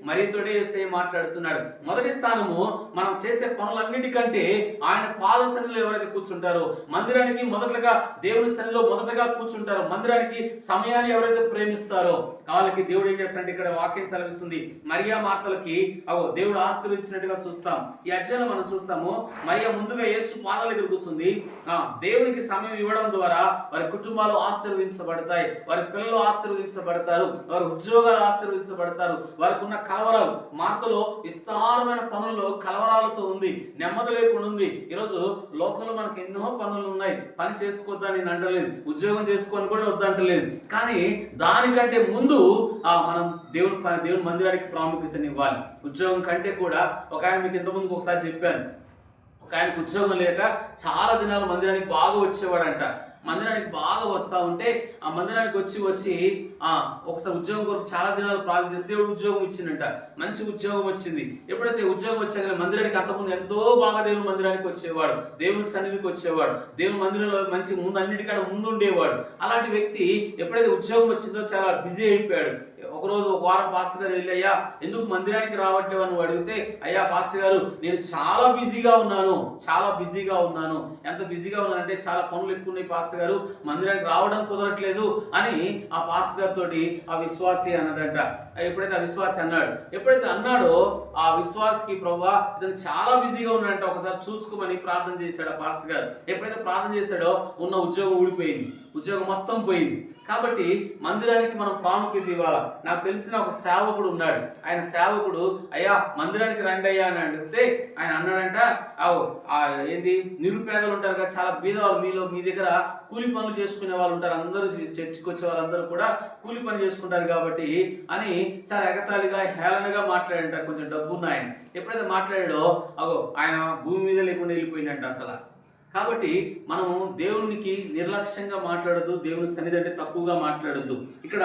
మరియతోటే యేసయ్య మాట్లాడుతున్నాడు. మొదటి స్థానము మనం చేసే పనులన్నిటికంటే ఆయన పాద సన్నిధిలో ఎవరైతే కూర్చుంటారో, మందిరానికి మొదటగా దేవుని సన్నిధిలో మొదటగా కూర్చుంటారో, మందిరానికి సమయాన్ని ఎవరైతే ప్రేమిస్తారో వాళ్ళకి దేవుడు ఏం చేస్తాడంటే ఇక్కడ వాక్యం సెలవిస్తుంది, మరియా మార్తలకి దేవుడు ఆశీర్వదించినట్టుగా చూస్తాం. ఈ అధ్యాయంలో మనం చూస్తాము, మరియా ముందుగా యేసు పాదాల దగ్గర కూర్చుంది. దేవునికి సమయం ఇవ్వడం ద్వారా వారి కుటుంబాలు ఆశీర్వదించబడతాయి, వారి పిల్లలు ఆశీర్వదించబడతారు, వారి ఉద్యోగాలు ఆశీర్వదించబడతారు. వారికి ఉన్న కలవరాలు, మార్తలో విస్తారమైన పనుల్లో కలవరాలతో ఉంది, నెమ్మది లేకుండా ఉంది. ఈరోజు లోకంలో మనకు ఎన్నో పనులు ఉన్నాయి, పని చేసుకోవద్దని నేను అంటలేదు, ఉద్యోగం చేసుకొని కూడా వద్దంటలేదు. కానీ దానికంటే ముందు మనం దేవుని మందిరానికి ప్రాముఖ్యతనివ్వాలి. ఉద్యోగం కంటే కూడా ఒక ఆయన మీకు ఇంతకుముందు ఒకసారి చెప్పాను, ఒక ఆయనకు ఉద్యోగం లేక చాలా దినాలు మందిరానికి బాగా వచ్చేవాడంట. మందిరానికి బాగా వస్తూ ఉంటే ఆ మందిరానికి వచ్చి ఒకసారి ఉద్యోగం కొరకు చాలా దినాలు ప్రార్థన చేసి దేవుడు ఉద్యోగం ఇచ్చిందంట. మంచి ఉద్యోగం వచ్చింది. ఎప్పుడైతే ఉద్యోగం వచ్చాక మందిరానికి అంతకుముందు ఎంతో బాగా దేవుని మందిరానికి వచ్చేవాడు, దేవుని సన్నిధికి వచ్చేవాడు, దేవుని మందిరంలో మంచి ముందు అన్నిటికన్నా ముందు ఉండేవాడు. అలాంటి వ్యక్తి ఎప్పుడైతే ఉద్యోగం వచ్చిందో చాలా బిజీ అయిపోయాడు. ఒకరోజు ఒక వారం పాస్టర్ గారు వెళ్ళి, అయ్యా ఎందుకు మందిరానికి రావట్లేవు అని అడిగితే, అయ్యా పాస్టర్ గారు నేను చాలా బిజీగా ఉన్నాను. ఎంత బిజీగా ఉన్నానంటే చాలా పనులు ఎక్కువ ఉన్నాయి పాస్టర్ గారు, మందిరానికి రావడం కుదరట్లేదు అని ఆ పాస్టర్ గారితో ఆ విశ్వాసి అన్నదంట. ఎప్పుడైతే ఆ విశ్వాసి అన్నాడో ఆ విశ్వాసికి, ప్రభువా ఇతను చాలా బిజీగా ఉన్నాడంట, ఒకసారి చూసుకోమని ప్రార్థన చేశాడు ఆ పాస్టర్ గారు. ఎప్పుడైతే ప్రార్థన చేశాడో ఉన్న ఉద్యోగం ఊడిపోయింది, ఉద్యోగం మొత్తం పోయింది. కాబట్టి మందిరానికి మనం ప్రాముఖ్యత ఇవ్వాలి. నాకు తెలిసిన ఒక సేవకుడు ఉన్నాడు. ఆయన సేవకుడు, అయ్యా మందిరానికి రండి అయ్యా అని అడిగితే ఆయన అన్నాడంట, ఏంది నిరుపేదలు ఉంటారు కదా, చాలా బీదవాళ్ళు, మీ దగ్గర కూలి పనులు చేసుకునే వాళ్ళు ఉంటారు, అందరూ చర్చికి వచ్చే వాళ్ళందరూ కూడా కూలి పని చేసుకుంటారు కాబట్టి అని చాలా ఎగతాళిగా హేళనగా మాట్లాడంట. కొంచెం డబ్బున్న ఆయన ఎప్పుడైతే మాట్లాడాడో ఆయన భూమి మీద లేకుండా వెళ్ళిపోయిందంట అసలు. కాబట్టి మనము దేవునికి నిర్లక్ష్యంగా మాట్లాడద్దు, దేవుని సన్నిధి అంటే తక్కువగా మాట్లాడద్దు. ఇక్కడ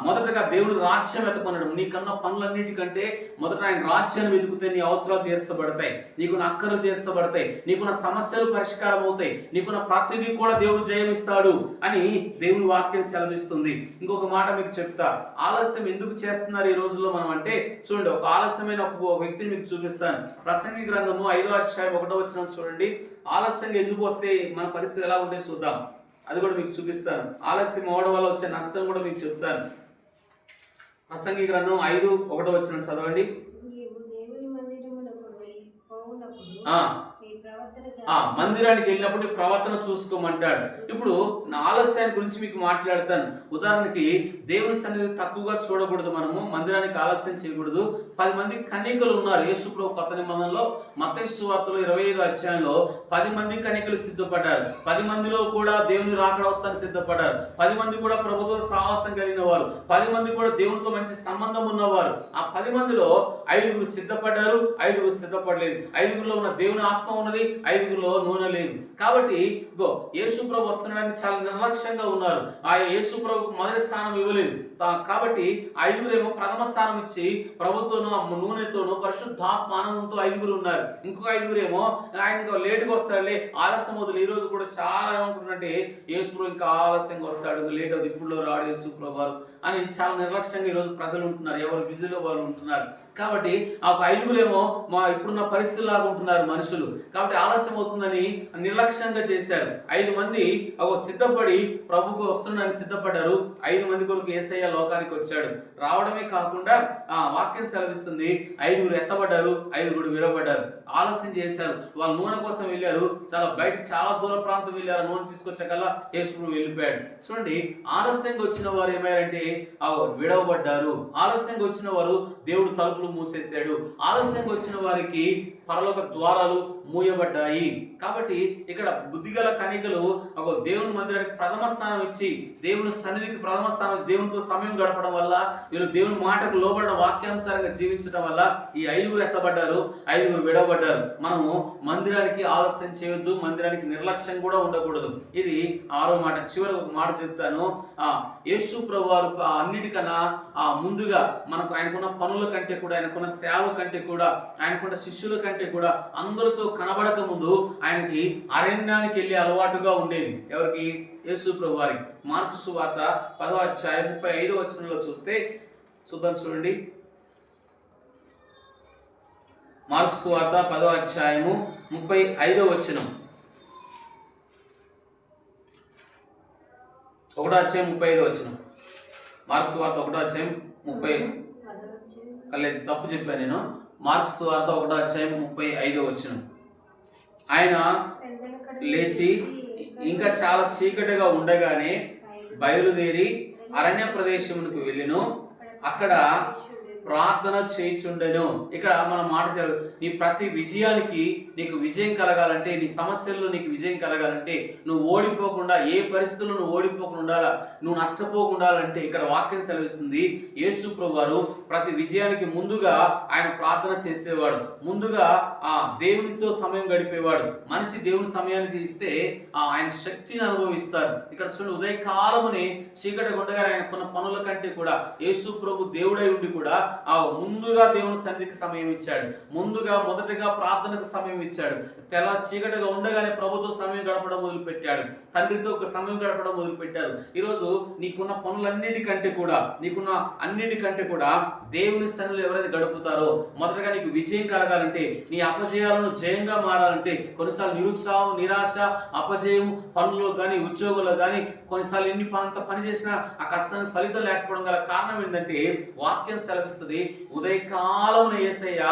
మొదటగా దేవుడు రాజ్యం వెతకున్నాడు. నీకన్నా పనులన్నిటికంటే మొదట ఆయన రాజ్యాన్ని వెతుకుతే నీ అవసరాలు తీర్చబడతాయి, నీకున్న అక్కర్లు తీర్చబడతాయి, నీకున్న సమస్యలు పరిష్కారం అవుతాయి, నీకున్న ప్రతిదీ కూడా దేవుడు జయమిస్తాడు అని దేవుని వాక్యం సెలవిస్తుంది. ఇంకొక మాట మీకు చెప్తా, ఆలస్యం ఎందుకు చేస్తున్నారు ఈ రోజుల్లో మనం అంటే, చూడండి ఒక ఆలస్యమైన ఒక వ్యక్తిని మీకు చూపిస్తాను. ప్రసంగి గ్రంథము 5వ అధ్యాయం 1వ వచనం చూడండి. ఆలస్యంగా ఎందుకు వస్తే మన పరిస్థితి ఎలా ఉంటే చూద్దాం, అది కూడా మీకు చూపిస్తాను. ఆలస్యం అవడం వల్ల వచ్చే నష్టం కూడా మీకు చెప్తాను. ప్రసంగి గ్రంథం 5:1 వచనం చదవండి. మందిరానికి వెళ్ళినప్పుడు ప్రవర్తన చూసుకోమంటాడు. ఇప్పుడు నా ఆలస్యాన్ని గురించి మీకు మాట్లాడతాను. ఉదాహరణకి దేవుని సన్నిధి తక్కువగా చూడకూడదు, మనము మందిరానికి ఆలస్యం చేయకూడదు. 10 మంది కన్యకలు ఉన్నారు యేసుప్రభు కొత్త నిబంధనలో. మత్తయి సువార్తలో 25వ అధ్యాయంలో 10 మంది కన్యకలు సిద్ధపడ్డారు. 10 మందిలో కూడా దేవుని రాకడ వస్తానికి సిద్ధపడ్డారు. 10 మంది కూడా ప్రభుతో సాహసం కలిగిన వారు, 10 మంది కూడా దేవునితో మంచి సంబంధం ఉన్నవారు. ఆ 10 మందిలో 5గురు సిద్ధపడ్డారు, 5గురు సిద్ధపడలేదు. 5గురులో ఉన్న దేవుని ఆత్మ ఉన్నది, 5గురులో నూనె లేదు. కాబట్టి యేసుప్రభు వస్తున్నాడని చాలా నిర్లక్ష్యంగా ఉన్నారు. ఆ యేసుప్రభుకు మొదటి స్థానం ఇవ్వలేదు. కాబట్టి 5గురేమో ప్రథమ స్థానం ఇచ్చి ప్రభుత్వను నూనెతోనూ పరిశుద్ధాత్మ ఆనందంతో 5గురు ఉన్నారు. ఇంకొక 5గురేమో ఆయన ఇంకా లేటుగా వస్తాడులే, ఆలస్యం అవుతుంది. ఈ రోజు కూడా చాలా ఏమనుకుంటున్నట్టే యేసుప్రభు ఇంకా ఆలస్యంగా వస్తాడు, లేట్ అవుతుంది, ఇప్పుడు రాడు యేసుప్రభు వారు అని చాలా నిర్లక్ష్యంగా ఈరోజు ప్రజలు ఉంటున్నారు. ఎవరు బిజీలో వాళ్ళు ఉంటున్నారు. కాబట్టి ఆ 5గురేమో ఇప్పుడున్న పరిస్థితుల్లాగా ఉంటున్నారు మనుషులు. కాబట్టి ఆలస్యం అవుతుందని నిర్లక్ష్యంగా చేశారు. 5 మంది సిద్ధపడి ప్రభుకు వస్తుండడానికి సిద్ధపడ్డారు. 5 మంది కొరకు యేసయ్య లోకానికి వచ్చాడు. రావడమే కాకుండా వాక్యం సెలవిస్తుంది, 5గురు ఎత్తబడ్డారు, 5గురు విరవబడ్డారు. ఆలస్యం చేశారు. వాళ్ళు నూనె కోసం వెళ్ళారు, చాలా దూర ప్రాంతం వెళ్ళారు. నూనె తీసుకొచ్చాకల్లా యేసు వెళ్ళిపోయాడు. చూడండి, ఆలస్యంగా వచ్చిన వారు ఏమయ్యారంటే విడవబడ్డారు. ఆలస్యంగా వచ్చిన వారు దేవుడు తలుపులు మూసేశాడు. ఆలస్యంగా వచ్చిన వారికి పరలోక ద్వారాలు మూయబడ్డాయి. కాబట్టి ఇక్కడ బుద్ధిగల కన్యకలు దేవుని మందిరానికి ప్రథమ స్థానం ఇచ్చి, దేవుని సన్నిధికి ప్రథమ స్థానం, దేవునితో సమయం గడపడం వల్ల, వీళ్ళు దేవుని మాటకు లోబడిన వాక్యానుసారంగా జీవించడం వల్ల ఈ 5గురు ఎత్తబడ్డారు, 5గురు విడవబడ్డారు. మనము మందిరానికి ఆలస్యం చేయొద్దు, మందిరానికి నిర్లక్ష్యం కూడా ఉండకూడదు. ఇది 6వ మాట. చివరి ఒక మాట చెప్తాను. యేసు ప్రభువారు అన్నిటికన్నా ముందుగా మనకు ఆయనకున్న పనుల కంటే కూడా, ఆయనకున్న సేవ కంటే కూడా, ఆయనకున్న శిష్యుల కంటే కూడా అందరితో కనబడక ముందు ఆయనకి అరణ్యానికి వెళ్ళే అలవాటుగా ఉండేది. ఎవరికి? యేసు ప్రభువారికి. మార్కు సువార్త 10వ అధ్యాయం 35వ వచనంలో చూస్తే చూడండి. మార్కు సువార్త 10వ అధ్యాయము 35వ వచనం. 1వ అధ్యాయం 35వ వచనం. మార్కు సువార్త 1వ అధ్యాయం 30 తప్పు చెప్పాను నేను. మార్కు సువార్త 1వ అధ్యాయం 35వ వచనం. ఆయన లేచి ఇంకా చాలా చీకటిగా ఉండగానే బయలుదేరి అరణ్య ప్రదేశమునకు వెళ్ళెను. అక్కడ ప్రార్థన చేయుచుండెను. ఇక్కడ మనం మాట నీ ప్రతి విజయానికి నీకు విజయం కలగాలంటే, నీ సమస్యల్లో నీకు విజయం కలగాలంటే, నువ్వు ఓడిపోకుండా, ఏ పరిస్థితుల్లో నువ్వు ఓడిపోకుండా ఉండాలా, నువ్వు నష్టపోకుండా ఉండాలంటే ఇక్కడ వాక్యం సెలవిస్తుంది, యేసు ప్రభువారు ప్రతి విజయానికి ముందుగా ఆయన ప్రార్థన చేసేవాడు. ముందుగా దేవునితో సమయం గడిపేవాడు. మనిషి దేవుని సమయానికి ఇస్తే ఆయన శక్తిని అనుభవిస్తారు. ఇక్కడ చూడండి, ఉదయకాలముని చీకటి ఉండగా ఆయనకున్న పనుల కంటే కూడా యేసు ప్రభు దేవుడై ఉండి కూడా ముందుగా దేవుని సన్నిధికి సమయం ఇచ్చాడు. మొదటగా ప్రార్థనకు సమయం ఇచ్చాడు. చీకటిగా ఉండగానే ప్రభుతో సమయం గడపడం మొదలుపెట్టాడు. తండ్రితో సమయం గడపడం మొదలుపెట్టారు. ఈరోజు నీకున్న పనులన్నిటికంటే కూడా, అన్నిటికంటే కూడా దేవుని సన్నిధిలో ఎవరైతే గడుపుతారో, మొదటగా నీకు విజయం కలగాలంటే, నీ అపజయాలను జయంగా మారాలంటే, కొన్నిసార్లు నిరుత్సాహం, నిరాశ, అపజయం పనుల్లో కానీ, ఉద్యోగంలో కానీ, కొన్నిసార్లు అంత పని చేసినా ఆ కష్టానికి ఫలితం లేకపోవడం గల కారణం ఏంటంటే, వాక్యం సెలవిస్తుంది, ఉదయకాలమున యేసయ్య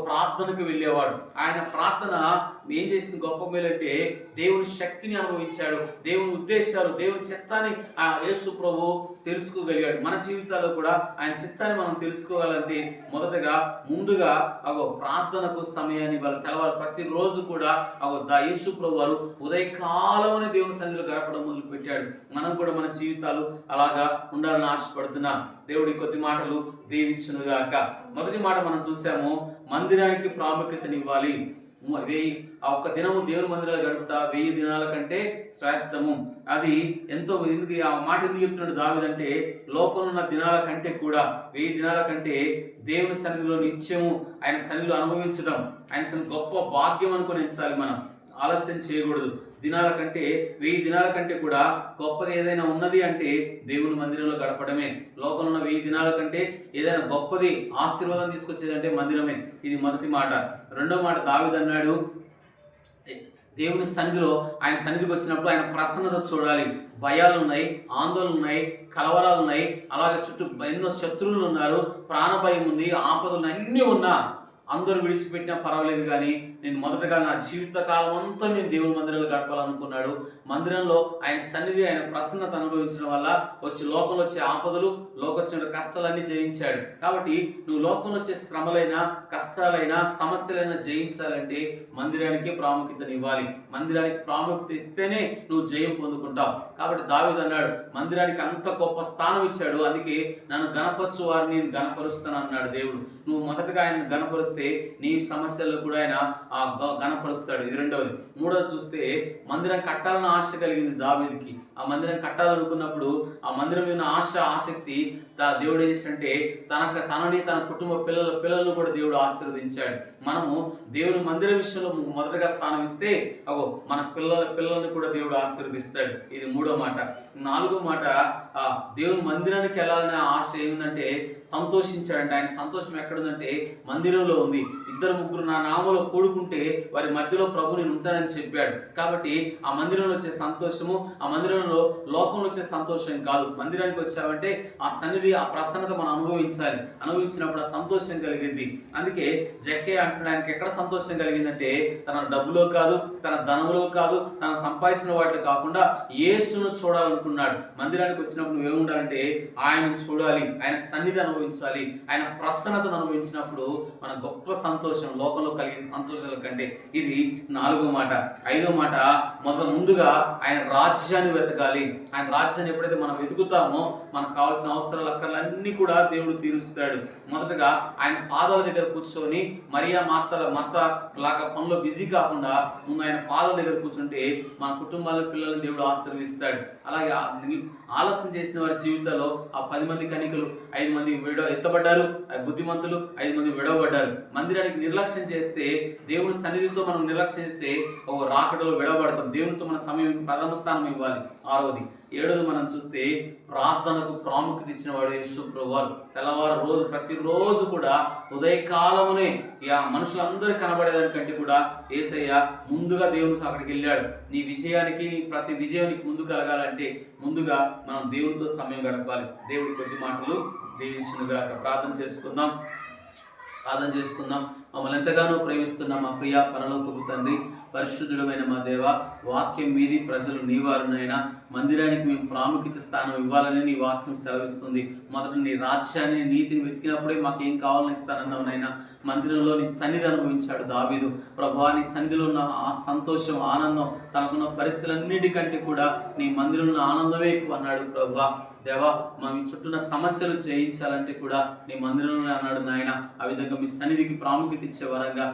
ప్రార్థనకు వెళ్ళేవాడు. ఆయన ప్రార్థన ఏం చేసింది గొప్ప మేలంటే, దేవుని శక్తిని అనుభవించాడు. దేవుని ఉద్దేశాలు, దేవుని చిత్తాన్ని యేసు ప్రభు తెలుసుకోగలిగాడు. మన జీవితాల్లో కూడా ఆయన చిత్తాన్ని మనం తెలుసుకోవాలంటే ముందుగా ప్రార్థనకు సమయాన్ని వాళ్ళు తెలవాలి. ప్రతిరోజు కూడా యేసు ప్రభు వారు ఉదయకాలమునే దేవుని సన్నిధిలో గడపడం మొదలు పెట్టాడు. మనం కూడా మన జీవితాలు అలాగా ఉండాలని ఆశపడుతున్నాం. దేవుడి కొద్ది మాటలు దీవించునుగాక. మొదటి మాట మనం చూసాము, మందిరానికి ప్రాముఖ్యతనివ్వాలి. ఒక్క దినము దేవుని మందిరాలు గడుపుట 1000 దినాల కంటే శ్రేష్టము. అది ఎంతో ఎందుకు ఆ మాట ఎందుకు చెప్తున్నాడు దావీదంటే, లోకంలో ఉన్న దినాల కంటే కూడా 1000 దినాల కంటే దేవుని సన్నిధిలో నిత్యము ఆయన సన్నిధిలో అనుభవించడం, ఆయన సన్నిధి గొప్ప భాగ్యం అనుకుని ఎంచాలి. మనం ఆలస్యం చేయకూడదు. దినాల కంటే 1000 దినాల కంటే కూడా గొప్పది ఏదైనా ఉన్నది అంటే దేవుని మందిరంలో గడపడమే. లోకంలో ఉన్న 1000 దినాల కంటే ఏదైనా గొప్పది ఆశీర్వాదం తీసుకొచ్చేదంటే మందిరమే. ఇది మొదటి మాట. రెండో మాట, దావీదు అన్నాడు, దేవుని సన్నిధిలో ఆయన సన్నిధికి వచ్చినప్పుడు ఆయన ప్రసన్నత చూడాలి. భయాలు ఉన్నాయి, ఆందోళనలు ఉన్నాయి, కలవరాలు ఉన్నాయి, అలాగే చుట్టూ ఎన్నో శత్రువులు ఉన్నారు, ప్రాణభయం ఉంది, ఆపదలు అన్నీ ఉన్నా అందరూ విడిచిపెట్టినా పర్వాలేదు, కానీ నేను మొదటగా నా జీవిత కాలం అంతా నేను దేవుని మందిరంలో గడపాలనుకున్నాడు. మందిరంలో ఆయన సన్నిధి, ఆయన ప్రసన్నత అనుభవించడం వల్ల లోకంలో వచ్చే ఆపదలు, లోకొచ్చిన కష్టాలన్నీ జయించాడు. కాబట్టి నువ్వు లోకంలో వచ్చే శ్రమలైనా, కష్టాలైనా, సమస్యలైనా జయించాలంటే మందిరానికి ప్రాముఖ్యతను ఇవ్వాలి. మందిరానికి ప్రాముఖ్యత ఇస్తేనే నువ్వు జయం పొందుకుంటావు. కాబట్టి దావీదు అన్నాడు, మందిరానికి అంత గొప్ప స్థానం ఇచ్చాడు, అందుకే నన్ను గణపరచు వారిని నేను గణపరుస్తాను అన్నాడు దేవుడు. నువ్వు మొదటగా ఆయన గణపరుస్తే నీ సమస్యల్లో కూడా ఆయన గణపరుస్తాడు. ఇది రెండవది. మూడవది చూస్తే, మందిరం కట్టాలని ఆశ కలిగింది దావీదుకి. ఆ మందిరం కట్టాలనుకున్నప్పుడు ఆ మందిరం మీద ఆసక్తి దేవుడు ఏం చేసినంటే, తనని తన కుటుంబ పిల్లలను కూడా దేవుడు ఆశీర్వదించాడు. మనము దేవుని మందిర విషయంలో మొదటగా స్థానం ఇస్తే మన పిల్లల్ని కూడా దేవుడు ఆశీర్వదిస్తాడు. ఇది మూడో మాట. నాలుగో మాట, దేవుని మందిరానికి వెళ్ళాలనే ఆశ ఏంటంటే సంతోషించాడంటే. ఆయన సంతోషం ఎక్కడుందంటే మందిరంలో ఉంది. 2-3 నా నామలో కూడుకుంటే వారి మధ్యలో ప్రభు నేను ఉంటానని చేయాలని చెప్పాడు. కాబట్టి ఆ మందిరంలో వచ్చే సంతోషము, ఆ మందిరంలో లోకంలో వచ్చే సంతోషం కాదు. మందిరానికి వచ్చామంటే ఆ సన్నిధి, ఆ ప్రసన్నత మనం అనుభవించాలి. అనుభవించినప్పుడు ఆ సంతోషం కలిగింది. అందుకే జక్కే అంటడానికి ఎక్కడ సంతోషం కలిగిందంటే తన డబ్బులో కాదు, తన ధనములో కాదు, తన సంపాదించిన వాటిలో కాకుండా యేసును చూడాలనుకున్నాడు. మందిరానికి వచ్చినప్పుడు నువ్వేముండాలంటే ఆయనను చూడాలి, ఆయన సన్నిధి అనుభవించాలి. ఆయన ప్రసన్నతను అనుభవించినప్పుడు మన గొప్ప సంతోషం, లోకంలో కలిగిన సంతోషాల కంటే. ఇది 4వ మాట. 5వ మాట, ముందుగా ఆయన రాజ్యాన్ని వెతకాలి. ఆయన రాజ్యాన్ని ఎప్పుడైతే మనం వెతుకుతామో మనకు కావాల్సిన అవసరాలు, అక్కర్లన్నీ కూడా దేవుడు తీరుస్తాడు. మొదటగా ఆయన పాదాల దగ్గర కూర్చొని, మరియా మార్త లాగా పనిలో బిజీ కాకుండా ముందు ఆయన పాదాల దగ్గర కూర్చుంటే మన కుటుంబాల పిల్లల్ని దేవుడు ఆశీర్వదిస్తాడు. అలాగే ఆలస్యం చేసిన వారి జీవితాల్లో ఆ 10 మంది కన్యకలు 5 మంది ఎత్తబడ్డారు, బుద్ధిమంతులు 5 మంది విడవబడ్డారు. మందిరానికి నిర్లక్ష్యం చేస్తే, దేవుని సన్నిధితో మనం నిర్లక్ష్యం చేస్తే రాకడలో విడవబడతాం. దేవునితో మన సమయం ప్రథమ స్థానం ఇవ్వాలి. 6వది. 7వది మనం చూస్తే ప్రార్థనకు ప్రాముఖ్యత ఇచ్చిన వాడు యేసు ప్రభువారు. తెల్లవారు ప్రతిరోజు కూడా ఉదయకాలమునే మనుషులందరూ కనబడేదానికంటే కూడా యేసయ్య ముందుగా దేవుని అక్కడికి వెళ్ళాడు. నీ విజయానికి, నీ ప్రతి విజయానికి ముందు కలగాలంటే ముందుగా మనం దేవునితో సమయం గడపాలి. దేవుడి కొద్ది మాటలు దీవించునుగా. ప్రార్థన చేసుకుందాం. మమ్మల్ని ఎంతగానో ప్రేమిస్తున్న మా ప్రియ పరలోకపు తండ్రి, పరిశుద్ధుడమైన మా దేవ, వాక్యం మీది ప్రజలు నీ వారునైనా మందిరానికి మేము ప్రాముఖ్యత స్థానం ఇవ్వాలని నీ వాక్యం సెలవిస్తుంది. మొదట నీ రాజ్యాన్ని, నీతిని వెతికినప్పుడే మాకు ఏం కావాలని ఇస్తానన్నావునైనా. మందిరంలో నీ సన్నిధి అనుభవించాడు దావీదు. ప్రభువా, నీ సన్నిధిలో ఉన్న ఆ సంతోషం, ఆనందం, తనకున్న పరిస్థితులన్నిటికంటే కూడా నీ మందిరంలో ఉన్న ఆనందమే ఎక్కువ అన్నాడు. ప్రభువా దేవా, మా మీ చుట్టూన్న సమస్యలు జయించాలంటే కూడా నీ మందిరంలోనే అన్నాడు నాయన. ఆ విధంగా మీ సన్నిధికి ప్రాముఖ్యత ఇచ్చే వరంగా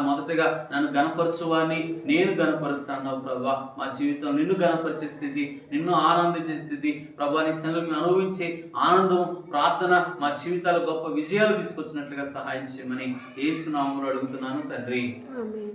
మొదటగా నన్ను గణపరచువాన్ని నేను గణపరుస్తాను ప్రభా. మా జీవితంలో నిన్ను గణపరిచే స్థితి, నిన్ను ఆనందించే స్థితి ప్రభా, నీ సన్నిధిలో మేము అనుభవించే ఆనందం, ప్రార్థన మా జీవితాలు గొప్ప విజయాలు తీసుకొచ్చినట్లుగా సహాయం చేయమని యేసు నామములో అడుగుతున్నాను తండ్రి.